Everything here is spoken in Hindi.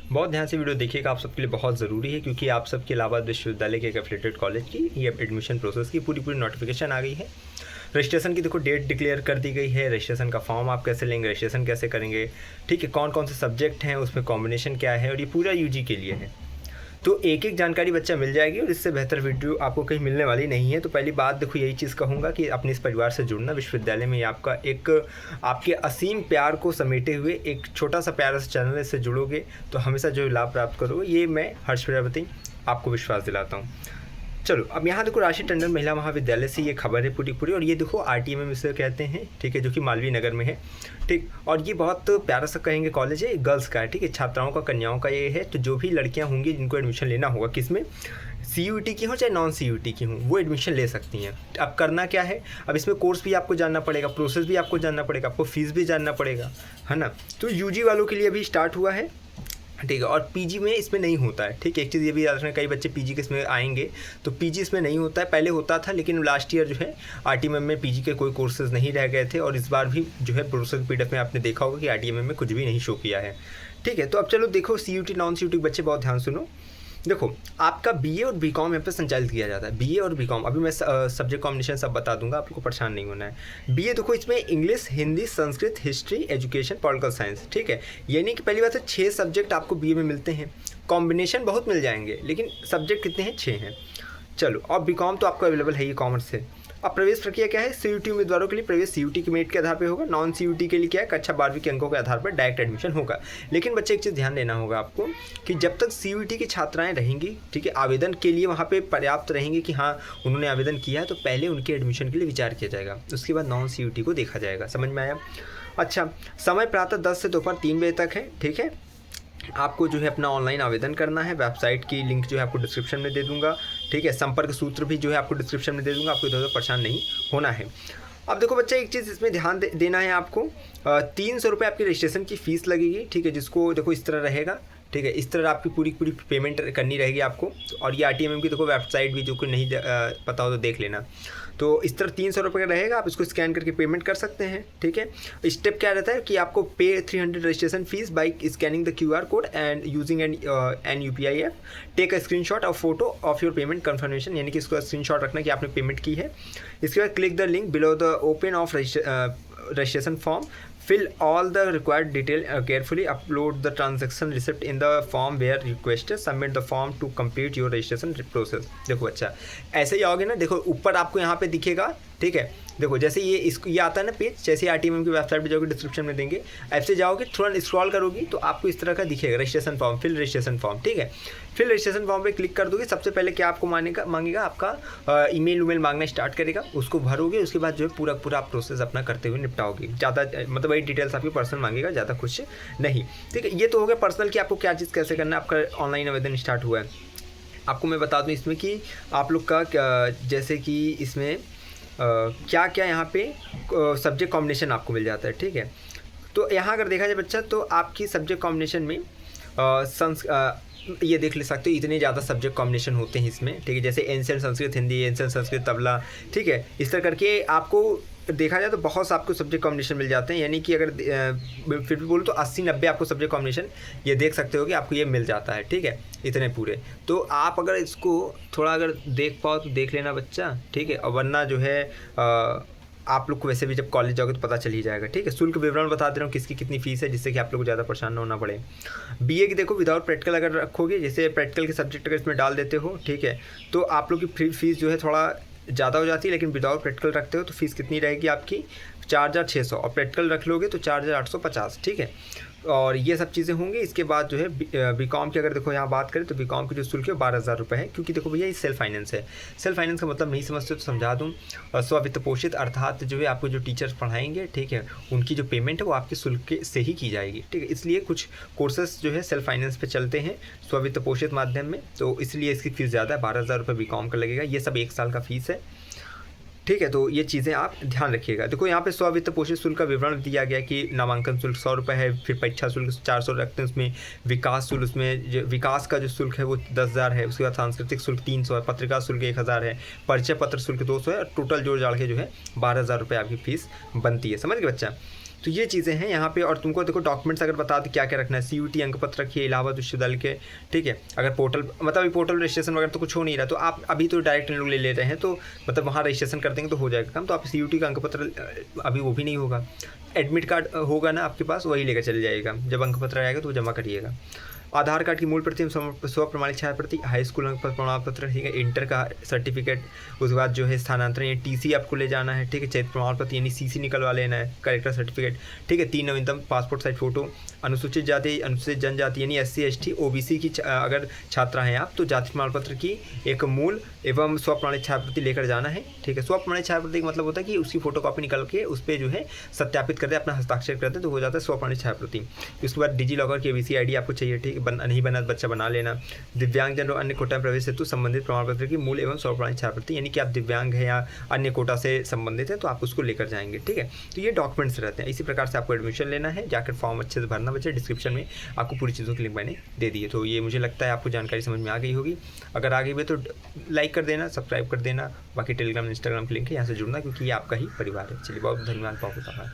बहुत ध्यान से वीडियो देखिएगा, आप सबके लिए बहुत ज़रूरी है क्योंकि आप सबके इलाहाबाद विश्वविद्यालय के एक एफिलिएटेड कॉलेज की ये एडमिशन प्रोसेस की पूरी नोटिफिकेशन आ गई है। रजिस्ट्रेशन की देखो डेट डिक्लेयर कर दी गई है। रजिस्ट्रेशन का फॉर्म आप कैसे लेंगे, रजिस्ट्रेशन कैसे करेंगे, ठीक है, कौन कौन से सब्जेक्ट हैं, उसमें कॉम्बिनेशन क्या है, और ये पूरा यूजी के लिए है। तो एक एक जानकारी बच्चा मिल जाएगी और इससे बेहतर वीडियो आपको कहीं मिलने वाली नहीं है। तो पहली बात देखो यही चीज़ कहूँगा कि अपने इस परिवार से जुड़ना, विश्वविद्यालय में ये आपका एक आपके असीम प्यार को समेटे हुए एक छोटा सा प्यारा सा चैनल से जुड़ोगे तो हमेशा जो लाभ प्राप्त करोगे, ये मैं हर्ष प्रजापति आपको विश्वास दिलाता हूँ। चलो अब यहाँ देखो राशि टंडन महिला महाविद्यालय से ये खबर है पूरी, और ये देखो RTMM इसे कहते हैं, ठीक है, जो कि मालवीय नगर में है, ठीक। और ये बहुत प्यारा सा कहेंगे कॉलेज है, गर्ल्स का है, ठीक है, छात्राओं का, कन्याओं का ये है। तो जो भी लड़कियाँ होंगी जिनको एडमिशन लेना होगा, किसमें, CUET की हो चाहे नॉन CUET की हो, वो एडमिशन ले सकती हैं। अब करना क्या है, अब इसमें कोर्स भी आपको जानना पड़ेगा, प्रोसेस भी आपको जानना पड़ेगा, आपको फीस भी जानना पड़ेगा, है ना। तो UG वालों के लिए अभी स्टार्ट हुआ है, ठीक है, और PG में इसमें नहीं होता है, ठीक है। एक चीज़ ये भी याद रखना, कई बच्चे PG के इसमें आएंगे तो PG इसमें नहीं होता है, पहले होता था लेकिन लास्ट ईयर जो है RTMM में PG के कोई कोर्सेज नहीं रह गए थे, और इस बार भी जो है प्रोसेस PDF में आपने देखा होगा कि RTMM में कुछ भी नहीं शो किया है, ठीक है। तो अब चलो देखो CUET नॉन CUET बच्चे बहुत ध्यान सुनो। देखो आपका BA और BCom यहाँ पे संचालित किया जाता है, BA और BCom। अभी मैं सब्जेक्ट कॉम्बिनेशन सब बता दूंगा, आपको परेशान नहीं होना है। BA देखो इसमें English, Hindi, Sanskrit, history, education, political science, ठीक है। यानी कि पहली बात है 6 सब्जेक्ट आपको BA में मिलते हैं। कॉम्बिनेशन बहुत मिल जाएंगे लेकिन सब्जेक्ट कितने हैं, 6 हैं। चलो और BCom तो आपको अवेलेबल है, ये कॉमर्स से। अब प्रवेश प्रक्रिया क्या है, CUET उम्मीदवारों के लिए प्रवेश CUET के मेरिट के आधार पर होगा, नॉन CUET के लिए क्या है, कक्षा 12वीं के अंकों के आधार पर डायरेक्ट एडमिशन होगा। लेकिन बच्चे एक चीज़ ध्यान देना होगा आपको कि जब तक CUET की छात्राएं रहेंगी, ठीक है, आवेदन के लिए वहाँ पे पर्याप्त रहेंगे कि हाँ उन्होंने आवेदन किया है, तो पहले उनके एडमिशन के लिए विचार किया जाएगा, उसके बाद नॉन CUET को देखा जाएगा। समझ में आया। अच्छा, समय प्रातः 10 से दोपहर 3 बजे तक है, ठीक है। आपको जो है अपना ऑनलाइन आवेदन करना है, वेबसाइट की लिंक जो है आपको डिस्क्रिप्शन में दे दूंगा, ठीक है। संपर्क सूत्र भी जो है आपको डिस्क्रिप्शन में दे दूंगा, आपको इधर परेशान नहीं होना है। अब देखो बच्चा एक चीज़ इसमें ध्यान देना है आपको, 300 रुपये आपकी रजिस्ट्रेशन की फ़ीस लगेगी, ठीक है, जिसको देखो इस तरह रहेगा, ठीक है, इस तरह आपकी पूरी पेमेंट करनी रहेगी आपको। और ये RTMM की देखो वेबसाइट भी, जो कोई नहीं पता हो तो देख लेना। तो इस तरह 300 रुपये का रहेगा, आप इसको स्कैन करके पेमेंट कर सकते हैं, ठीक है। स्टेप क्या रहता है कि आपको pay 300 registration fees by scanning the QR code and using an UPI app, take a screenshot और photo of your payment confirmation, यानी कि इसको स्क्रीनशॉट रखना कि आपने पेमेंट की है। इसके बाद click the link below the open of registration form, fill all the required detail carefully, upload the transaction receipt in the form where requested, submit the form to complete your registration process। देखो अच्छा ऐसे ही आओगे ना, देखो ऊपर आपको यहाँ पे दिखेगा, ठीक है। देखो जैसे ये आता है ना पेज, जैसे RTMM की वेबसाइट पे जाओगे, डिस्क्रिप्शन में देंगे, ऐप से जाओगे, थोड़ा स्क्रॉल करोगी तो आपको इस तरह का दिखेगा registration form, fill registration form, ठीक है। फिर रजिस्ट्रेशन फॉर्म पे क्लिक कर दोगे, सबसे पहले क्या आपको मांगेगा आपका ईमेल मांगना स्टार्ट करेगा, उसको भरोगे, उसके बाद जो है पूरा आप प्रोसेस अपना करते हुए निपटाओगे। ज़्यादा मतलब वही डिटेल्स आपकी पर्सनल मांगेगा, ज़्यादा कुछ नहीं, ठीक है। ये तो हो गया पर्सनल कि आपको क्या चीज़ कैसे करना है। आपका ऑनलाइन आवेदन स्टार्ट हुआ है। आपको मैं बता दूँ इसमें कि आप लोग का जैसे कि इसमें क्या क्या यहाँ पे सब्जेक्ट कॉम्बिनेशन आपको मिल जाता है, ठीक है। तो यहाँ अगर देखा जाए बच्चा, तो आपकी सब्जेक्ट कॉम्बिनेशन में ये देख ले सकते हो, इतने ज़्यादा सब्जेक्ट कॉम्बिनेशन होते हैं इसमें, ठीक है। जैसे एंशिएंट संस्कृत हिंदी, एंशिएंट संस्कृत तबला, ठीक है। इस तरह करके आपको देखा जाए तो बहुत से आपको सब्जेक्ट कॉम्बिनेशन मिल जाते हैं, यानी कि अगर फिर भी बोलूँ तो 80-90 आपको सब्जेक्ट कॉम्बिनेशन ये देख सकते हो कि आपको ये मिल जाता है, ठीक है, इतने पूरे। तो आप अगर इसको थोड़ा अगर देख पाओ तो देख लेना बच्चा, ठीक है। और वरना जो है आप लोग को वैसे भी जब कॉलेज जाओगे तो पता चल ही जाएगा, ठीक है। शुल्क विवरण बता दे रहा हूँ किसकी कितनी फीस है, जिससे कि आप लोग को ज़्यादा परेशान ना होना पड़े। BA की देखो विदाउट प्रैक्टिकल अगर रखोगे, जैसे प्रैक्टिकल के सब्जेक्ट अगर इसमें डाल देते हो, ठीक है, तो आप लोग की फीस जो है थोड़ा ज़्यादा हो जाती है। लेकिन विदाउट प्रैक्टिकल रखते हो तो फीस कितनी रहेगी आपकी, 4600, और प्रैक्टिकल रख लोगे तो 4850, ठीक है। और ये सब चीज़ें होंगी। इसके बाद जो है BCom की अगर देखो यहाँ बात करें तो BCom की जो शुल्क है 12,000 रुपये है, क्योंकि देखो भैया ये सेल्फ फाइनेंस है। सेल्फ फाइनेंस का मतलब नहीं समझते तो समझा दूँ, स्ववित्त पोषित, अर्थात जो है आपको जो टीचर्स पढ़ाएंगे, ठीक है, उनकी जो पेमेंट है वो आपके शुल्क से ही की जाएगी, ठीक है। इसलिए कुछ कोर्सेस जो है सेल्फ फाइनेंस पे चलते हैं स्ववित्त पोषित माध्यम में, तो इसलिए इसकी फ़ीस ज़्यादा है, 12,000 रुपये BCom का लगेगा। ये सब 1 साल का फ़ीस है, ठीक है। तो ये चीज़ें आप ध्यान रखिएगा। देखो यहाँ पे स्ववित्त पोषित शुल्क का विवरण दिया गया कि नामांकन शुल्क 100 रुपये है, फिर परीक्षा शुल्क 400 रखते हैं, उसमें विकास शुल्क, उसमें जो विकास का जो शुल्क है वो 10,000 है, उसके बाद सांस्कृतिक शुल्क 300 है, पत्रिका शुल्क 1,000 है, परिचय पत्र शुल्क 200 है, और टोटल जोड़ जाड़ के जो है 12,000 रुपये आपकी फ़ीस बनती है। समझ गए बच्चा। तो ये चीज़ें हैं यहाँ पे। और तुमको देखो डॉक्यूमेंट्स अगर बता दो क्या क्या रखना है, CUT अंक पत्र रखिए इलाहाबाद विश्वविद्यालय के, ठीक है। अगर पोर्टल मतलब अभी पोर्टल रजिस्ट्रेशन वगैरह तो कुछ हो नहीं रहा, तो आप अभी तो डायरेक्ट इन लोग ले रहे हैं, तो मतलब वहाँ रजिस्ट्रेशन कर देंगे तो हो जाएगा काम। तो आप CUT का अंक पत्र अभी वो भी नहीं होगा, एडमिट कार्ड होगा ना आपके पास, वही लेकर चले जाइएगा, जब अंक पत्र आएगा तो वो जमा करिएगा। आधार कार्ड की मूल प्रति, स्व प्रमाणित छाया प्रति, हाई स्कूल अंक प्रमाण पत्र, ठीक है, इंटर का सर्टिफिकेट, उसके बाद जो है स्थानांतरण या TC आपको ले जाना है, ठीक है, चयनित प्रमाण पत्र यानी CC निकलवा लेना है, कलेक्टर सर्टिफिकेट, ठीक है, 3 नवीनतम पासपोर्ट साइज फोटो, अनुसूचित जाति अनुसूचित जनजाति यानी SC ST OBC की अगर छात्रा हैं आप तो जाति प्रमाण पत्र की एक मूल एवं स्व प्रमाणित छाया प्रति लेकर जाना है, ठीक है। स्व प्रमाणित छाया प्रति का मतलब होता है कि उसकी फोटो कॉपी निकल के उस पर जो है सत्यापित कर दे, अपना हस्ताक्षर कर दे तो हो जाता है स्व प्रमाणित छाया प्रति। उसके बाद डिजीलॉकर की ABC ID आपको चाहिए, ठीक है, नहीं बना बच्चा बना लेना। दिव्यांगजन और अन्य कोटा प्रवेश हेतु संबंधित प्रमाण पत्र की मूल एवं स्व प्रमाणित छाया प्रति, यानी कि आप दिव्यांग हैं या अन्य कोटा से संबंधित है तो आप उसको लेकर जाएंगे, ठीक है। तो ये डॉक्यूमेंट्स रहते हैं। इसी प्रकार से आपको एडमिशन लेना है, जाकर फॉर्म अच्छे से भरना। बच्चे डिस्क्रिप्शन में आपको पूरी चीज़ों की लिंक मैंने दे दी है। तो ये मुझे लगता है आपको जानकारी समझ में आ गई होगी। अगर आ गई है तो लाइक कर देना, सब्सक्राइब कर देना। बाकी टेलीग्राम इंस्टाग्राम की लिंक है, यहाँ से जुड़ना क्योंकि ये आपका ही परिवार है। चलिए बहुत धन्यवाद, बहुत आभार।